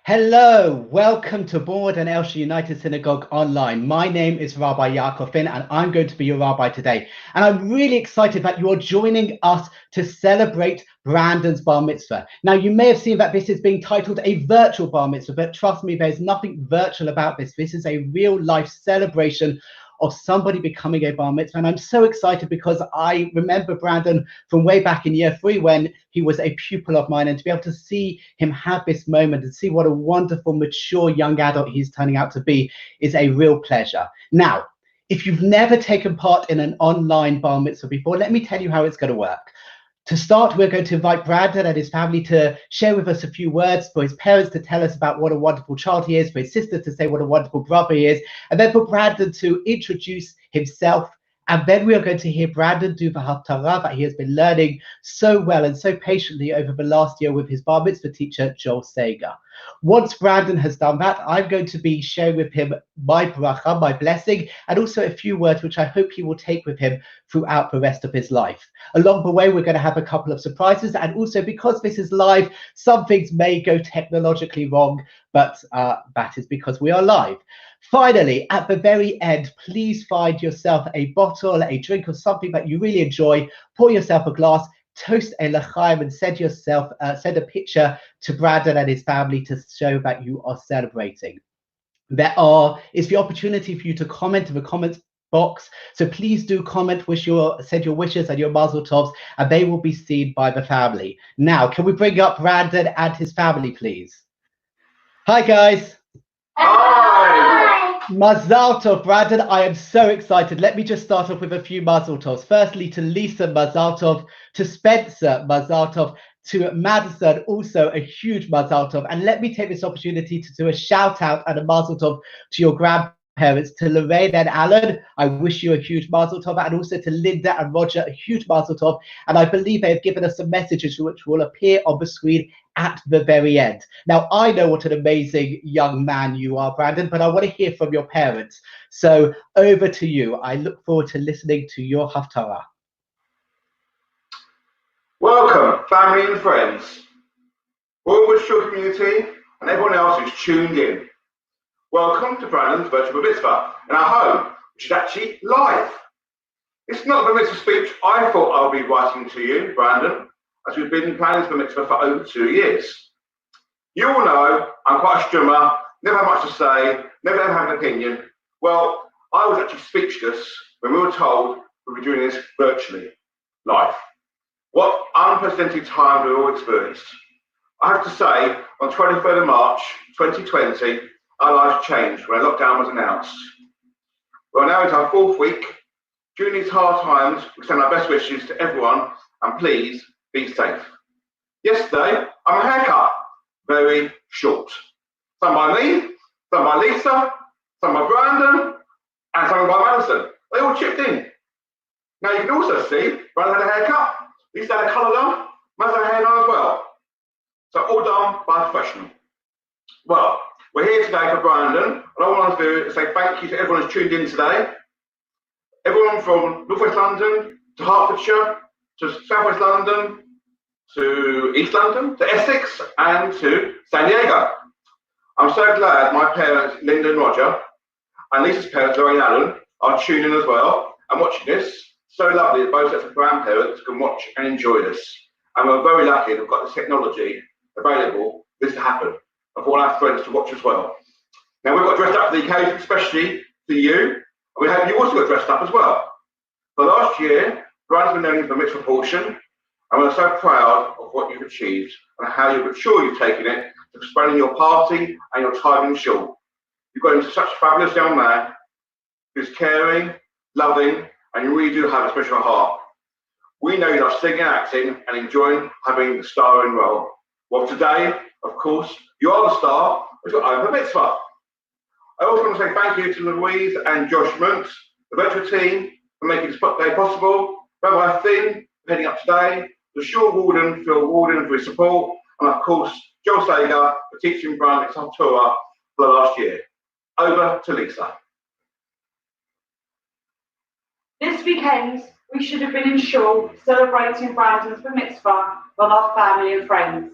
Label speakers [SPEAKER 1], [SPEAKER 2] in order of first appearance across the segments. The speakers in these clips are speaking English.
[SPEAKER 1] Hello, welcome to Board and Elsha United Synagogue Online. My name is Rabbi Yaakovin and I'm going to be your rabbi today. And I'm really excited that you're joining us to celebrate Brandon's bar mitzvah. Now, you may have seen that this is being titled a virtual bar mitzvah, but trust me, there's nothing virtual about this. This is a real life celebration of somebody becoming a bar mitzvah. And I'm so excited because I remember Brandon from way back in year 3 when he was a pupil of mine, and to be able to see him have this moment and see what a wonderful, mature young adult he's turning out to be is a real pleasure. Now, if you've never taken part in an online bar mitzvah before, let me tell you how it's going to work. To start, we're going to invite Brandon and his family to share with us a few words, for his parents to tell us about what a wonderful child he is, for his sister to say what a wonderful brother he is, and then for Brandon to introduce himself. And then we are going to hear Brandon do the haftarah that he has been learning so well and so patiently over the last year with his bar mitzvah teacher, Joel Sager. Once Brandon has done that, I'm going to be sharing with him my bracha, my blessing, and also a few words which I hope he will take with him throughout the rest of his life. Along the way, we're going to have a couple of surprises, and also because this is live, some things may go technologically wrong, but that is because we are live. Finally, at the very end, please find yourself a bottle, a drink, or something that you really enjoy. Pour yourself a glass, toast a l'chaim, and send a picture to Brandon and his family to show that you are celebrating. There is the opportunity for you to comment in the comments box, so please do comment, send your wishes and your Mazel Tovs, and they will be seen by the family. Now, can we bring up Brandon and his family, please? Hi, guys.
[SPEAKER 2] Hi.
[SPEAKER 1] Mazel Tov, Brandon. I am so excited. Let me just start off with a few Mazel Tovs. Firstly, to Lisa, Mazel Tov. To Spencer, Mazel Tov. To Madison, also a huge Mazel Tov. And let me take this opportunity to do a shout out and a Mazel Tov to your grandparents. To Lorraine and Alan, I wish you a huge Mazel Tov. And also to Linda and Roger, a huge Mazel Tov. And I believe they have given us some messages which will appear on the screen at the very end. Now, I know what an amazing young man you are, Brandon, but I want to hear from your parents. So over to you. I look forward to listening to your haftarah.
[SPEAKER 2] Welcome, family and friends, Bournemouth Shore community, and everyone else who's tuned in. Welcome to Brandon's virtual mitzvah in our home, which is actually live. It's not the mitzvah speech I thought I'll be writing to you, Brandon, as we've been planning for mitzvah for over 2 years. You all know I'm quite a strummer, never have much to say, never have an opinion. Well, I was actually speechless when we were told we were doing this virtually, live. What unprecedented time we've all experienced. I have to say, on 23rd of March 2020, our lives changed when a lockdown was announced. We're now into our 4th week. During these hard times, we send our best wishes to everyone, and please be safe. Yesterday, I had a haircut, very short. Some by me, some by Lisa, some by Brandon, and some by Madison. They all chipped in. Now you can also see Brandon had a haircut, Lisa had a colour done, Madison had a hair done as well. So all done by a professional. Well, we're here today for Brandon, and all I want to do is say thank you to everyone who's tuned in today. Everyone from North West London to Hertfordshire, to South West London, to East London, to Essex, and to San Diego. I'm so glad my parents, Linda and Roger, and Lisa's parents, Lorraine and Alan, are tuning in as well and watching this. So lovely that both sets of grandparents can watch and enjoy this. And we're very lucky that we've got this technology available for this to happen, and for all our friends to watch as well. Now, we've got dressed up for the occasion, especially for you, and we hope you also got dressed up as well. For last year, Brian's been learning the mitzvah portion, and we're so proud of what you've achieved and how you've sure you've taken it to spreading your party and your time in shul. You've got into such a fabulous young man who's caring, loving, and you really do have a special heart. We know you love singing and acting and enjoying having the starring role. Well, today, of course, you are the star of your own mitzvah. I also want to say thank you to Louise and Josh Muntz, the virtual team, for making this day possible. Rabbi Finn, heading up today, the shul warden, Phil Warden, for his support, and of course, Joel Sager for teaching Brian at Torah for the last year. Over to Lisa.
[SPEAKER 3] This weekend, we should have been in shul celebrating Brandon's bar mitzvah with our family and friends.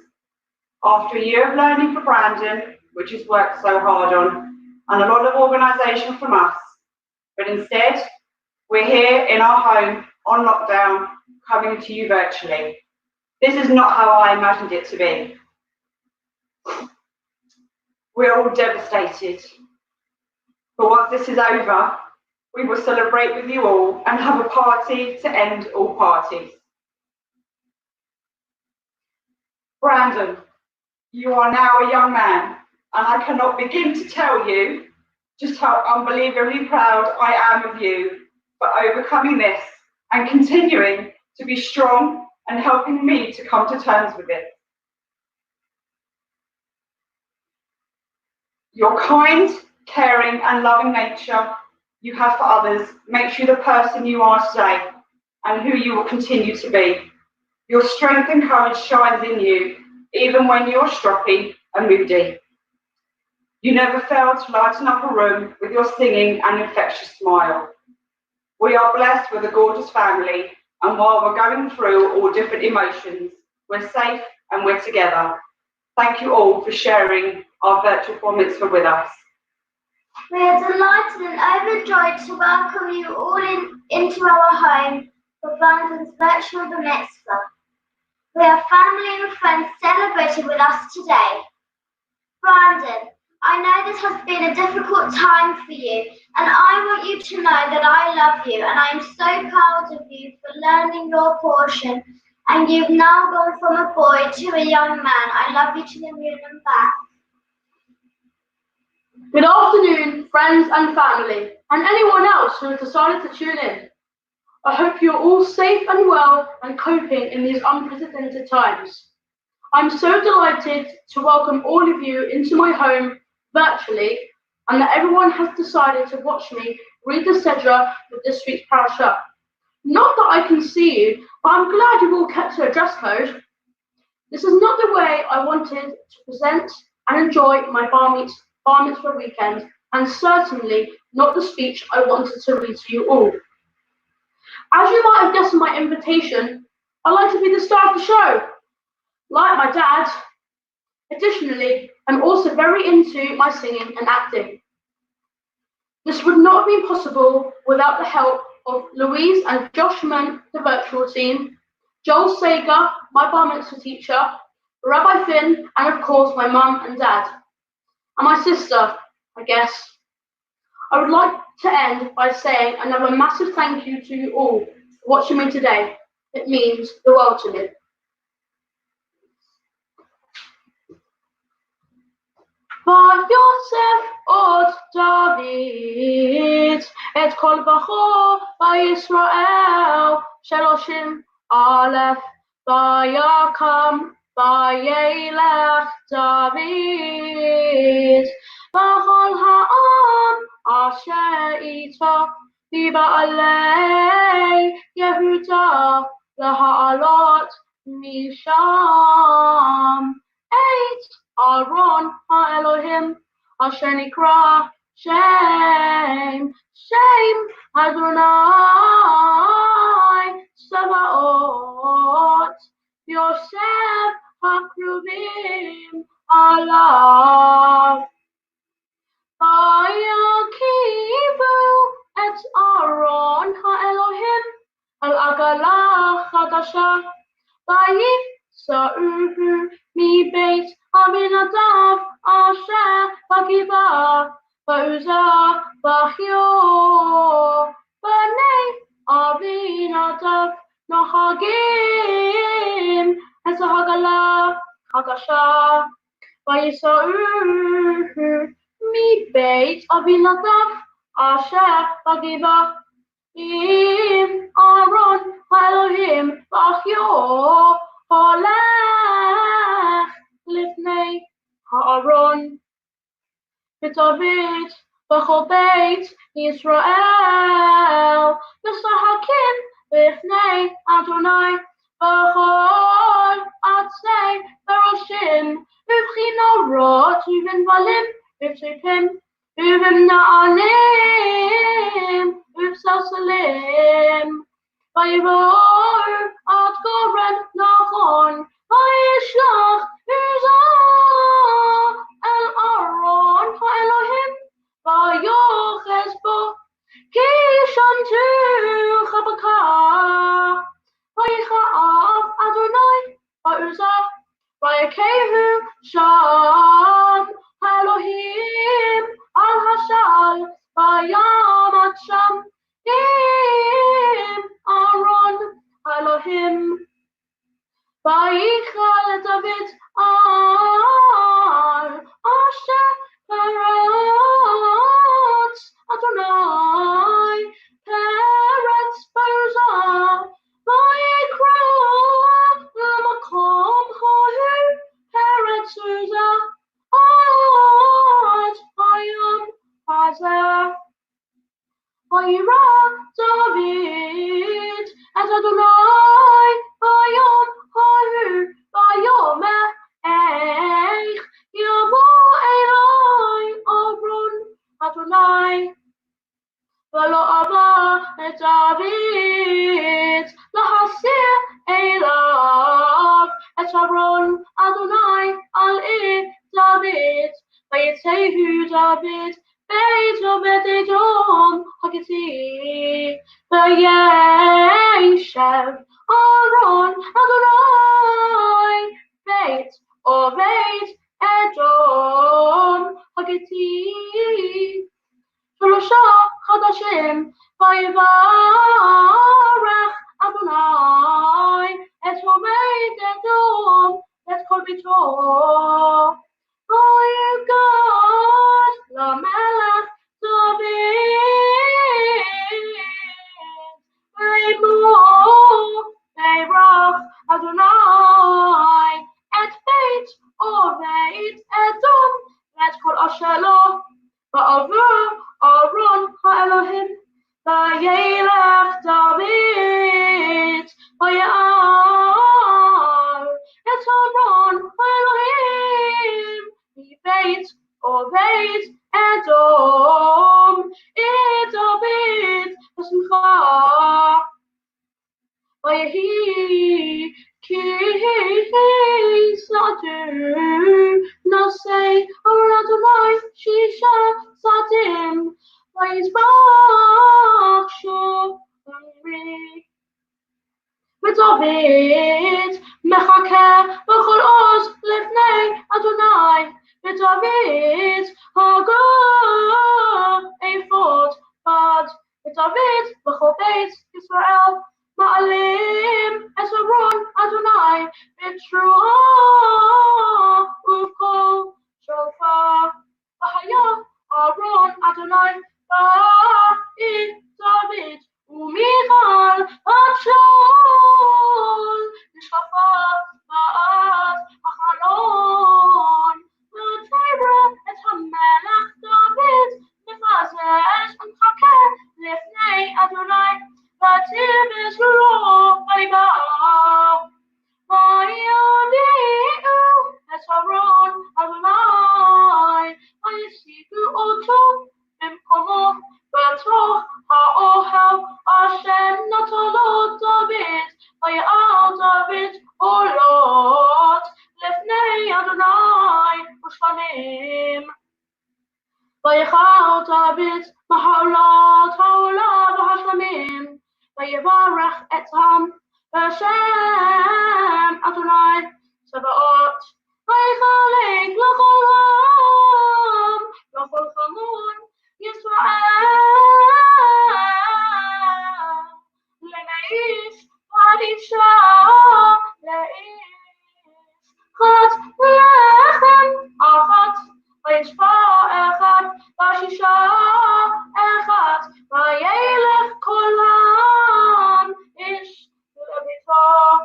[SPEAKER 3] After a year of learning for Brandon, which is worked so hard on, and a lot of organisation from us. But instead, we're here in our home on lockdown, coming to you virtually. This is not how I imagined it to be. We're all devastated. But once this is over, we will celebrate with you all and have a party to end all parties. Brandon, you are now a young man, and I cannot begin to tell you just how unbelievably proud I am of you for overcoming this and continuing to be strong and helping me to come to terms with it. Your kind, caring, and loving nature you have for others makes you the person you are today and who you will continue to be. Your strength and courage shines in you, even when you're stroppy and moody. You never fail to lighten up a room with your singing and infectious smile. We are blessed with a gorgeous family, and while we're going through all different emotions, we're safe and we're together. Thank you all for sharing our virtual Bar Mitzvah with us.
[SPEAKER 4] We are delighted and overjoyed to welcome you all into our home for Brandon's virtual Bar Mitzvah. We have family and friends celebrating with us today. Brandon, I know this has been a difficult time for you, and I want you to know that I love you, and I am so proud of you for learning your portion, and you've now gone from a boy to a young man. I love you to the moon and back.
[SPEAKER 5] Good afternoon, friends and family, and anyone else who has decided to tune in. I hope you're all safe and well and coping in these unprecedented times. I'm so delighted to welcome all of you into my home virtually, and that everyone has decided to watch me read the Sedra for this week's parasha. Not that I can see you, but I'm glad you've all kept to a dress code. This is not the way I wanted to present and enjoy my Bar Mitzvah weekend, and certainly not the speech I wanted to read to you all. As you might have guessed from my invitation, I like to be the star of the show, like my dad. Additionally, I'm also very into my singing and acting. This would not have been possible without the help of Louise and Josh Mann, the virtual team, Joel Sager, my Bar Mitzvah teacher, Rabbi Finn, and of course my mum and dad. And my sister, I guess. I would like to end by saying another massive thank you to you all for watching me today. It means the world to me. ויוסף עוד דוד את כל בכור בישראל 30,000 ויקם וילך דוד וכל העם אשר איתו מבעלי יהודה להעלות משם את ארון האלוהים אשר נקרא שם אדוני צבאות יושב הקרובים עליו ויקיבו את ארון האלוהים על עגלה חדשה ויסעו מבית אבינדב אשר בגבעה ועוזה וחיו בני אבינדב נוהגים את העגלה חדשה ויסעו מבית אבינדב אשר בגבעה עם ארון האלוהים וחיו הולך לפני הארון ודוד בכל בית ישראל משחקים לפני אדוני בכל עצי בראשים ובכינורות ובנבלים ובצפים ובנעלים ובסלסלים ויבוא עד גורן נכון וישלח עזה אל ארון Elohim. Vayichal David al Asher Peretz Adonai Peretz Bozah Vayikra Lamakom Hahu Peretz Uzah Ad Hayom Hazeh Vayira David as Adonai Vayom Haru Vayomeh Eich Yavo Eloi Avron Adonai Velo Ava David Lahasir Elav Et Avron Adonai Al David Vayetehu David Beit Obed Edom Hagiti Vayeshev Aaron Adonai Beit Obed Edom Hagiti Shalosha Chadashim Vayivarech Adonai Et Obed Edom Et Kol Bito Vayigad LaMelech David Vayimo Vayrach Adonai Et Beit Obed Edom Et Kol Asher Lo Va'aver Aaron HaElohim Vayelech David Vayar Et Aaron HaElohim Beit Obed Edom David V'simcha Vayehi Ki Sadu Nosei Adonai Shisha Sadim Vayizbach Shomri David Mechakeh B'chol Oz Lifnei Adonai David Hagar Ephod Bad David B'chol Beit Yisrael Ma'alim Esron Adonai B'truah Uvkol Shofar V'haya Aaron Adonai Ba'i David Umichal Atshol Nishkafat Ba'at Achalon V'tera Et HaMelech David Mefazesh V'mchakeh Lifnei Adonai V'tir B'Yisro V'yibach V'yadi'u Et Aaron Adonai V'yisiku Oto B'mkomo V'toch Ha'ohel Hashem Natalo David V'ya'al David Olot Lifnei Adonai Ushlamim V'yichal David Maha'olot Ha'olot V'hashlamim V'yivarech etam V'Hashem Adonai Sebaot V'yichalek L'chol Ham L'chol Chamun Yisrael Le'meis V'adisha Le'is Chat Lechem Achat V'yishpa Echad V'shisha Echad V'yelech Kol Ham Ish Le'bito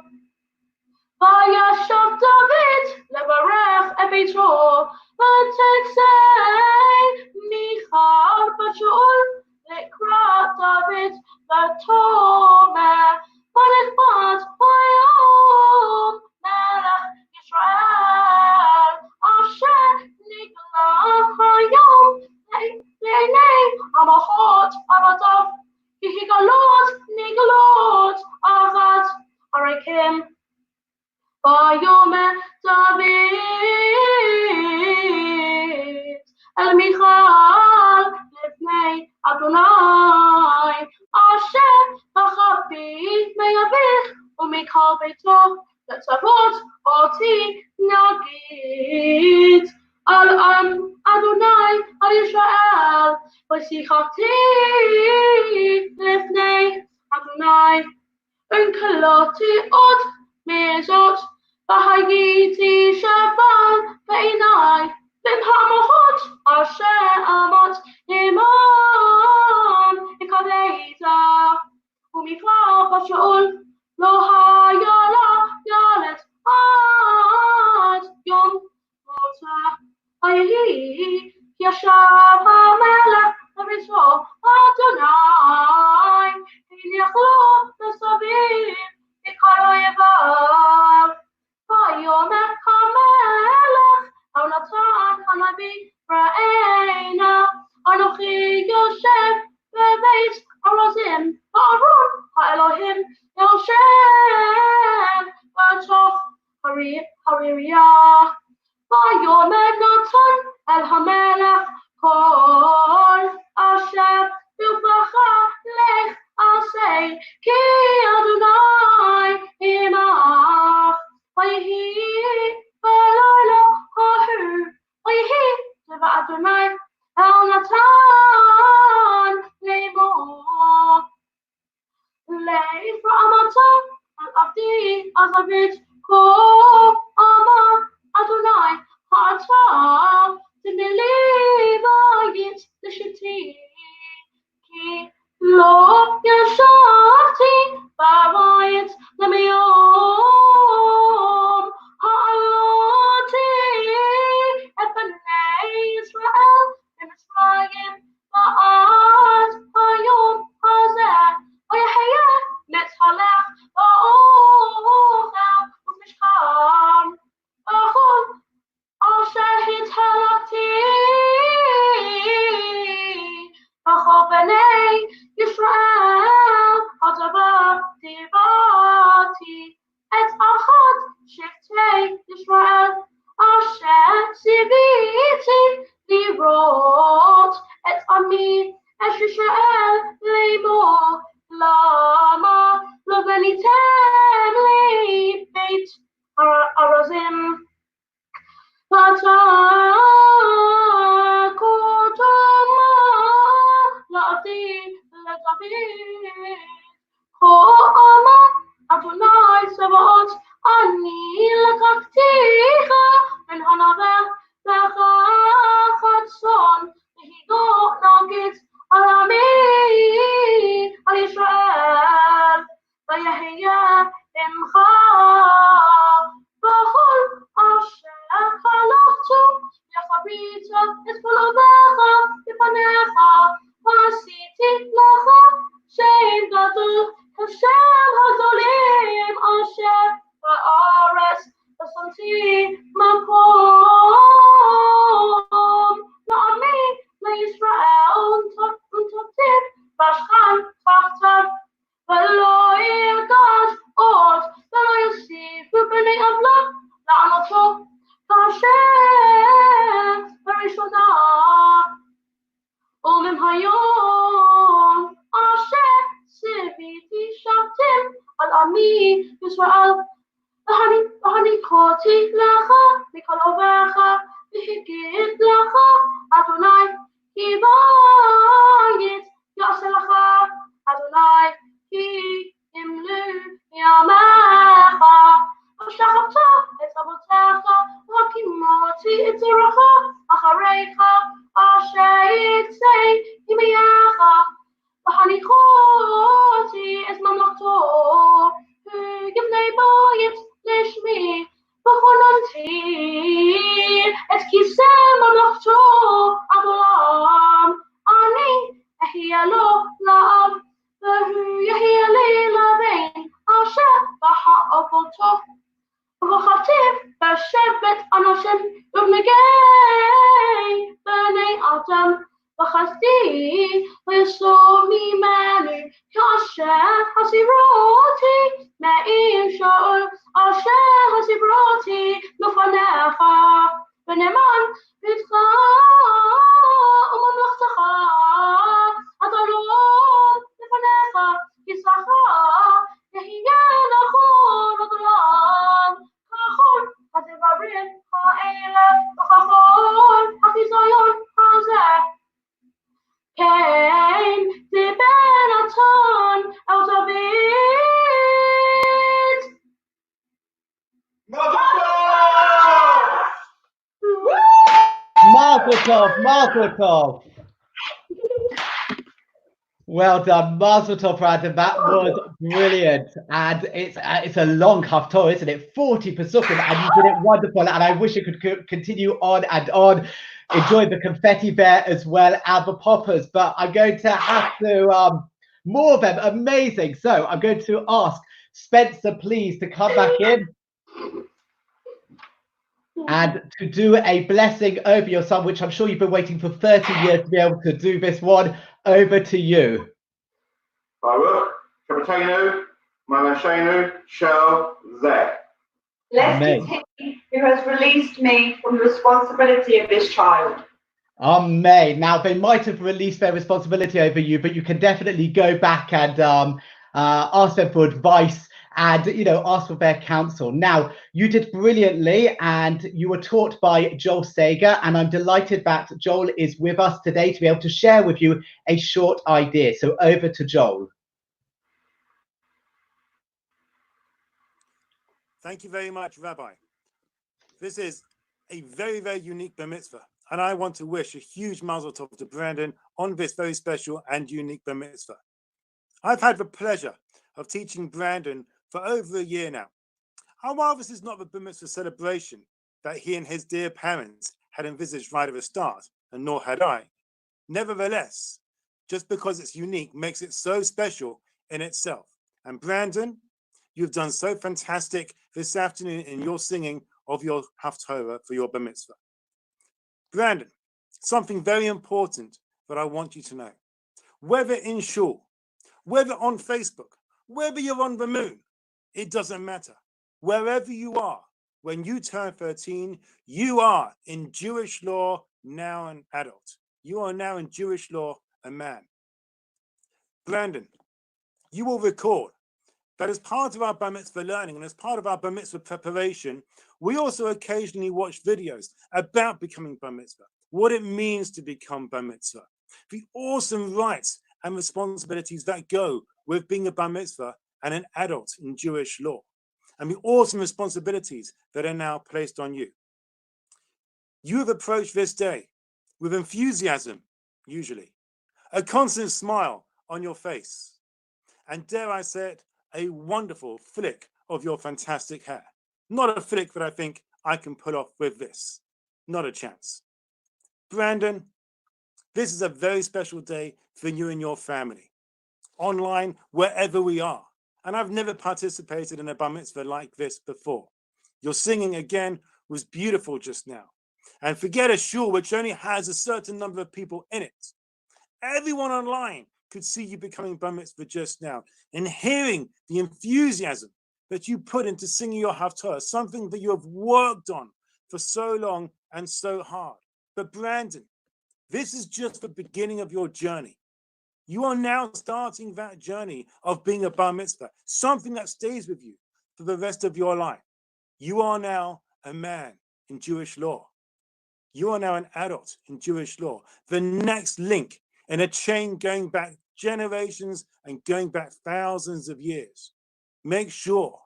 [SPEAKER 5] V'yashav David Levarech Ebito V'tetzei Michal B'shul Lekra David V'tomeh V'nechbad V'yom Melech Yisrael Asher Nigla Hayom Le'nei Amachot Avadav Kihigalot Nigalot Avad Arikim Vayomeh David El Michal Lifnei Adonai Asher Vachapi Meyavich Umikal Beito Letzavot Oti Nagid Al Adonai Al Yisrael V'sichati Lifnei Adonai Unkeloti od mezot, Bahayiti Shaban, Bainai, Bimhamahot, Asher Amat, Iman, Ikadeza, Umikra Bashul, Loha Yala, Yalet, Ad, Yom, Mota, Ayi, Yashav HaMelech, Arizvo, Adonai, Hiniachlo, Nesavim, Ikaroyevav, Vayomer HaMelech, Aunatan Hanavi, Ra'ena, Anochi Yosef, Bebeis, Arozim, Harun, HaElohim, Yosef, Batoch, Haririah, Vayomer Natan, El HaMelech, Kol Asher, Yuvacha, Lech, Asay, Ki Adonai, Imach, Vayhi, Valayla, Hahu, Vayhi, Teva Adonai, El Natan, Leimor, Leif Ra'amatan, Al Abdi, Azavit, Ko Ama, Adonai, Ha'atam, Timilivayit, Lishiti, Ki Lo Yashavti, Barayit, Lemiyom, Ha'aloti, Ebenei Israel, Mitzrayim, Ba'at, Hayom, Hazeh, Vayahaya, Mitzhalech, Ba'ochel, Ufmishkan, Ba'chol, Asher Hithalati, Ba'chol B'nei Yisrael, Hadavar Tivati, Et Achad Sheftei Yisrael, Asher Tziviti, Lirot, Et Ami, Es Yisrael, Leimor, Lama, Lo Benitem Li, Beit Arazim, Vata Kodama, La'ati, Le'David, Ko'ama, Adonai Sebaot, Ani Lekachticha, Ben Hanaver, Lecha Chadson, Lehigo Nagit, Alami, Al Yisrael, Vayahya Imcha, B'chol Asher Halachtu, Yachavita et Kolovecha, Tipanecha, V'asiti Lecha, Shem Gadol, Hashem Hadolim, Asher Ba'aretz, V'samti Makom, La'ami, Le'Yisrael, Untoktiv, Vashchan, Tachtav, V'lo Yirgash Od, V'lo Yosif, V'bnei Avla, La'anoto, Kasher, Barishonah, Omim Hayom, Asher, Siviti Shatim, Al Ami, Yisrael, V'hani Koti Lecha, Mikol Ovecha, V'higit Lecha, Adonai, Kivayit, Yaselecha, Adonai, Ki Imlu Yamecha, V'shachavta et Avotecha, V'hakimoti et Zeracha, Acharecha, Asher Yitzei Yimiyacha, V'hanichoti et Mamlachto, Givnei Bayit Lishmi, V'chonanti et Kiseh Mamlachto Adolam, Ani Ehiyeh lo La'av, V'hu Yehiyeh li Lavein, Asher B'ha'avoto, V'chativ B'shevet Anoshim, V'negei B'nei Adam, V'chazdi V'yisor mimenu, Kasher Hasiroti, Me'im Shaul, Asher Hasiroti, Lufanecha, V'neman B'tcha, U'mamlachtecha, Adalon, Lufanecha, Yisachar, Yehiyeh Nachon Adolam, Kachon, Hadevarim, Ha'ele, V'chachon, Hachizayon, Hazeh, Cain, Dibenatan, El David,
[SPEAKER 1] Mazel Tov, Mazel Tov. Well done, Mazel Tov, Brandon. That was brilliant, and it's a long haftorah, isn't it? 40 pesukim, and you did it wonderful. And I wish it could continue on and on. Enjoy the confetti bear as well and the poppers, but I'm going to have to more of them. Amazing. So I'm going to ask Spencer, please, to come back in and to do a blessing over your son, which I'm sure you've been waiting for 30 years to be able to do this one. Over to you.
[SPEAKER 2] Baruch, Shabbatenu, Malashenu, Shel Zeh.
[SPEAKER 3] Blessed is he who has released me from the responsibility of this child.
[SPEAKER 1] Amen. Now, they might have released their responsibility over you, but you can definitely go back and ask them for advice and, you know, ask for their counsel. Now, you did brilliantly, and you were taught by Joel Sager, and I'm delighted that Joel is with us today to be able to share with you a short idea. So over to Joel.
[SPEAKER 6] Thank you very much, Rabbi. This is a very, very unique bar mitzvah, and I want to wish a huge mazel tov to Brandon on this very special and unique bar mitzvah. I've had the pleasure of teaching Brandon for over a year now. And while this is not the bar mitzvah celebration that he and his dear parents had envisaged right at the start, and nor had I, nevertheless, just because it's unique makes it so special in itself. And Brandon, you've done so fantastic this afternoon in your singing of your haftorah for your bar mitzvah. Brandon, something very important that I want you to know. Whether in shul, whether on Facebook, whether you're on the moon, it doesn't matter. Wherever you are, when you turn 13, you are in Jewish law now an adult. You are now in Jewish law a man. Brandon, you will recall that as part of our bar mitzvah learning and as part of our bar mitzvah preparation, we also occasionally watch videos about becoming bar mitzvah, what it means to become bar mitzvah, the awesome rights and responsibilities that go with being a bar mitzvah and an adult in Jewish law, and the awesome responsibilities that are now placed on you. You have approached this day with enthusiasm, usually, a constant smile on your face, and dare I say it, a wonderful flick of your fantastic hair. Not a flick that I think I can pull off with this. Not a chance. Brandon, this is a very special day for you and your family. Online, wherever we are. And I've never participated in a bar mitzvah like this before. Your singing again was beautiful just now. And forget a shul which only has a certain number of people in it. Everyone online could see you becoming bar mitzvah just now and hearing the enthusiasm that you put into singing your haftorah, something that you have worked on for so long and so hard. But Brandon, this is just the beginning of your journey. You are now starting that journey of being a bar mitzvah, something that stays with you for the rest of your life. You are now a man in Jewish law. You are now an adult in Jewish law. The next link in a chain going back generations and going back thousands of years. Make sure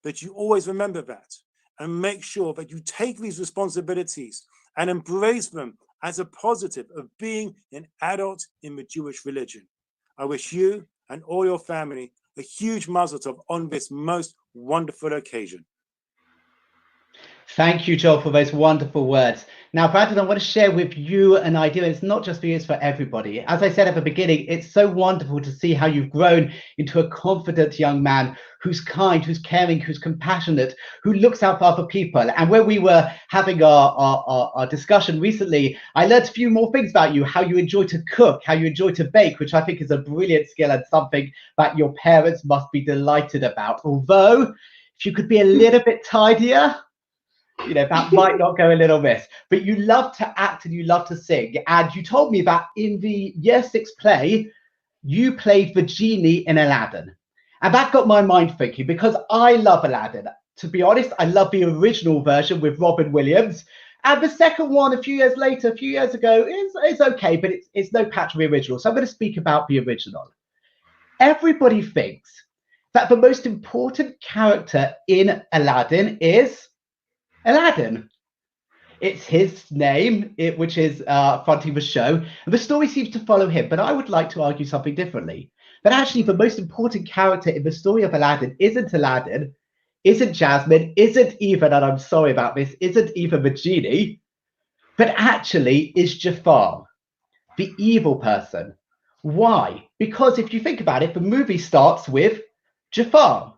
[SPEAKER 6] that you always remember that, and make sure that you take these responsibilities and embrace them as a positive of being an adult in the Jewish religion. I wish you and all your family a huge mazel tov on this most wonderful occasion.
[SPEAKER 1] Thank you, Joel, for those wonderful words. Now, Brandon, I want to share with you an idea. It's not just for you, it's for everybody. As I said at the beginning, it's so wonderful to see how you've grown into a confident young man who's kind, who's caring, who's compassionate, who looks out for other people. And when we were having our discussion recently, I learned a few more things about you, how you enjoy to cook, how you enjoy to bake, which I think is a brilliant skill and something that your parents must be delighted about. Although, if you could be a little bit tidier, you know, that might not go a little miss. But you love to act and you love to sing. And you told me that in the year 6 play, you played the genie in Aladdin. And that got my mind thinking, because I love Aladdin. To be honest, I love the original version with Robin Williams. And the second one, a few years ago, is okay, but it's no patch of the original. So I'm going to speak about the original. Everybody thinks that the most important character in Aladdin is Aladdin. It's his name, which is fronting the show, and the story seems to follow him. But I would like to argue something differently. But actually, the most important character in the story of Aladdin, isn't Jasmine, isn't even, and I'm sorry about this, isn't even the genie, but actually is Jafar, the evil person. Why? Because if you think about it, the movie starts with Jafar.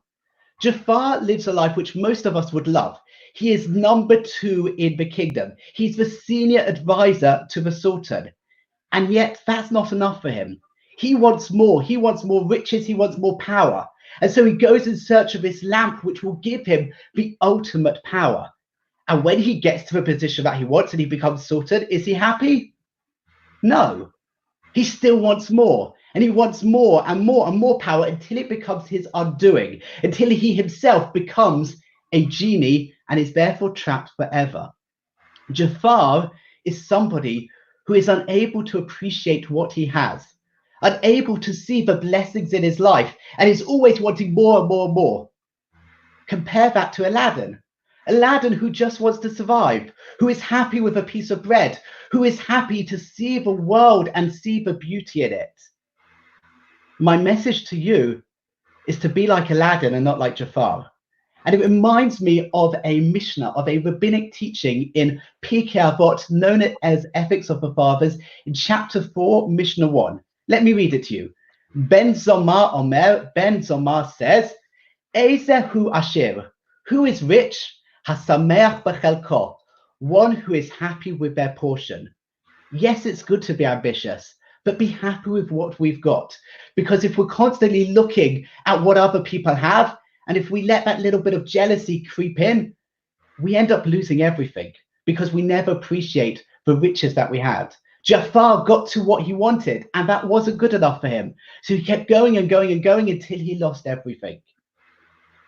[SPEAKER 1] Jafar lives a life which most of us would love. He is number 2 in the kingdom. He's the senior advisor to the Sultan. And yet that's not enough for him. He wants more. He wants more riches. He wants more power. And so he goes in search of this lamp, which will give him the ultimate power. And when he gets to the position that he wants and he becomes Sultan, is he happy? No. He still wants more. And he wants more and more and more power until it becomes his undoing, until he himself becomes a genie and is therefore trapped forever. Jafar is somebody who is unable to appreciate what he has, unable to see the blessings in his life, and is always wanting more and more and more. Compare that to Aladdin. Aladdin, who just wants to survive, who is happy with a piece of bread, who is happy to see the world and see the beauty in it. My message to you is to be like Aladdin and not like Jafar. And it reminds me of a Mishnah, of a rabbinic teaching in Pirkei Avot, known as Ethics of the Fathers, in chapter 4, Mishnah 1. Let me read it to you. Ben Zomar says, Ezehu Asher, who is rich, Hasameach b'chelko, one who is happy with their portion. Yes, it's good to be ambitious, but be happy with what we've got. Because if we're constantly looking at what other people have, and if we let that little bit of jealousy creep in, we end up losing everything because we never appreciate the riches that we had. Jafar got to what he wanted, and that wasn't good enough for him. So he kept going and going and going until he lost everything.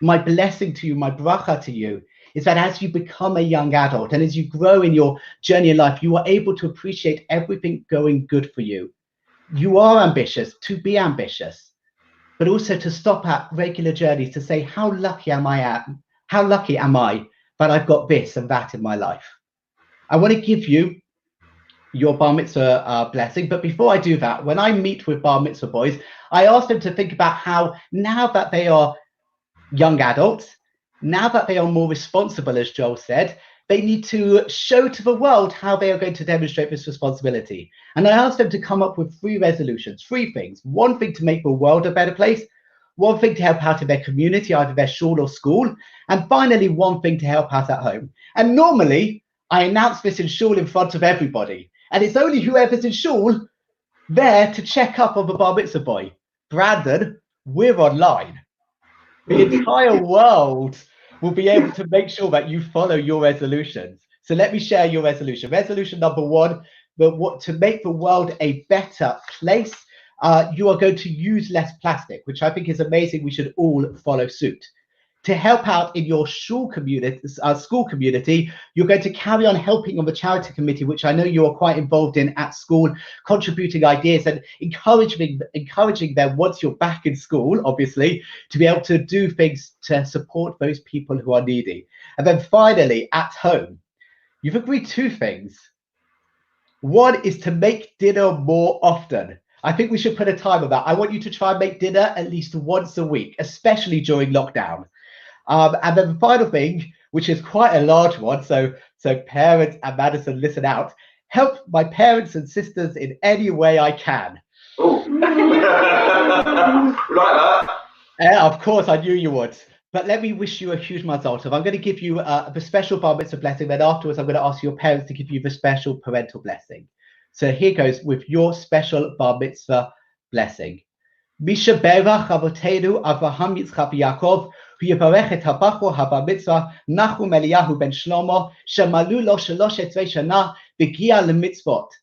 [SPEAKER 1] My blessing to you, my bracha to you, is that as you become a young adult and as you grow in your journey in life, you are able to appreciate everything going good for you. You are ambitious to be ambitious, but also to stop at regular journeys to say, how lucky am I that I've got this and that in my life? I want to give you your bar mitzvah blessing, but before I do that, when I meet with bar mitzvah boys, I ask them to think about how now that they are young adults, now that they are more responsible, as Joel said, they need to show to the world how they are going to demonstrate this responsibility. And I asked them to come up with 3 resolutions, 3 things. 1 thing to make the world a better place, 1 thing to help out in their community, either their shul or school, and finally 1 thing to help out at home. And normally I announce this in shul in front of everybody, and it's only whoever's in shul there to check up on the bar mitzvah boy. Brandon, we're online. The entire world will be able to make sure that you follow your resolutions. So let me share your resolution. Resolution number 1, to make the world a better place, you are going to use less plastic, which I think is amazing. We should all follow suit. To help out in your school community, you're going to carry on helping on the charity committee, which I know you are quite involved in at school, contributing ideas and encouraging them once you're back in school, obviously, to be able to do things to support those people who are needy. And then finally, at home, you've agreed 2 things. 1 is to make dinner more often. I think we should put a time on that. I want you to try and make dinner at least once a week, especially during lockdown. And then the final thing, which is quite a large one, so parents and Madison, listen out, help my parents and sisters in any way I can.
[SPEAKER 2] Oh, like that.
[SPEAKER 1] Of course, I knew you would. But let me wish you a huge Mazel Tov. I'm going to give you the special bar mitzvah blessing. Then afterwards, I'm going to ask your parents to give you the special parental blessing. So here goes with your special bar mitzvah blessing. Misha Berach Avotenu Avraham Yitzchak Yaakov. ויברך את הבחור הבר מצווה נחום אליהו בן שלמה שמלאו לו 13 שנה והגיע למצוות.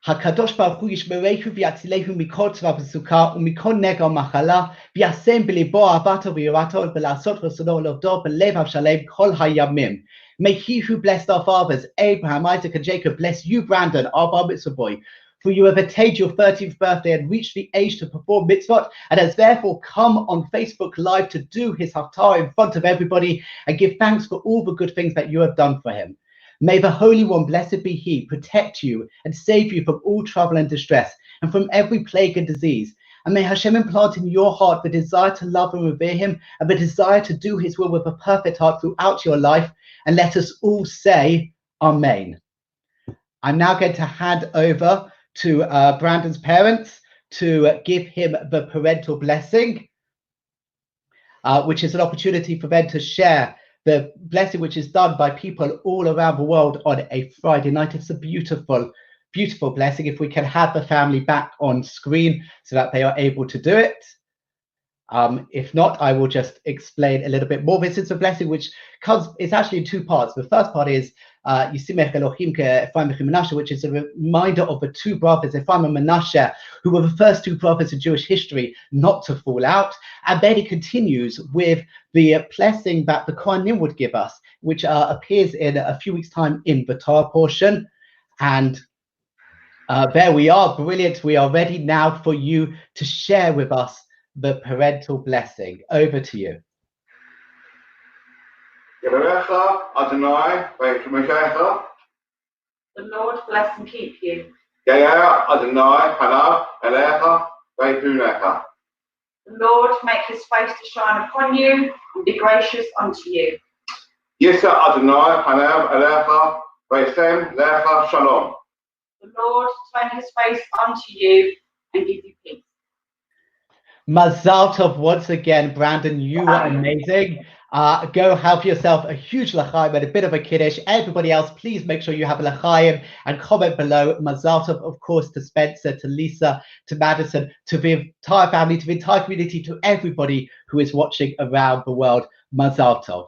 [SPEAKER 1] הקדוש ברוך הוא ישמרהו ויצילהו מכל צבא וסוכה ומכל נגע ומחלה וישם בליבו אהבתו ויראתו ולעשות רצונו לעובדו בלב השלם כל הימים. May he who blessed our fathers, Abraham, Isaac, and Jacob, bless you, Brandon, our bar mitzvah boy, for you have attained your 13th birthday and reached the age to perform mitzvot, and has therefore come on Facebook Live to do his haftarah in front of everybody and give thanks for all the good things that you have done for him. May the Holy One, blessed be he, protect you and save you from all trouble and distress and from every plague and disease. And may Hashem implant in your heart the desire to love and revere him and the desire to do his will with a perfect heart throughout your life. And let us all say Amen. I'm now going to hand over to Brandon's parents to give him the parental blessing, which is an opportunity for them to share the blessing which is done by people all around the world on a Friday night. It's a beautiful, beautiful blessing. If we can have the family back on screen so that they are able to do it. If not, I will just explain a little bit more. This is a blessing which it's actually in two parts. The first part is Yisimech Elohim Ephraim Menashe, which is a reminder of the two brothers, Ephraim and Menashe, who were the first two brothers in Jewish history not to fall out. And then it continues with the blessing that the Kohanim would give us, which appears in a few weeks' time in the Torah portion. And there we are, brilliant. We are ready now for you to share with us the parental blessing. Over to you.
[SPEAKER 3] The Lord bless and keep you. The Lord make his face to shine upon you and be gracious unto you. The Lord turn his face unto you and give you peace.
[SPEAKER 1] Mazel Tov once again, Brandon. You are amazing. Go have yourself a huge l'chaim and a bit of a kiddush. Everybody else, please make sure you have a l'chaim and comment below. Mazel Tov, of course, to Spencer, to Lisa, to Madison, to the entire family, to the entire community, to everybody who is watching around the world. Mazel Tov.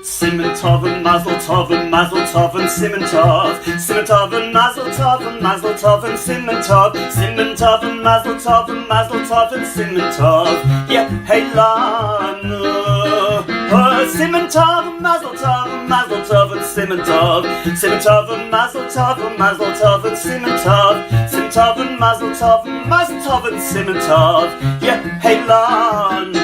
[SPEAKER 7] Simen Tov and Mazel Tov and Mazel Tov and Simen Tov. Simen Tov and Mazel Tov and Mazel Tov and Simen Tov. Simen Tov and Mazel Tov and Mazel Tov and Simen Tov. Yeah, hey lanu. Simen Tov and Mazel Tov and Mazel Tov and Simen Tov. Simen Tov and Mazel Tov and Mazel Tov and Simen Tov. Simen Tov and Mazel Tov and Mazel Tov and Simen Tov. Yeah, hey lanu.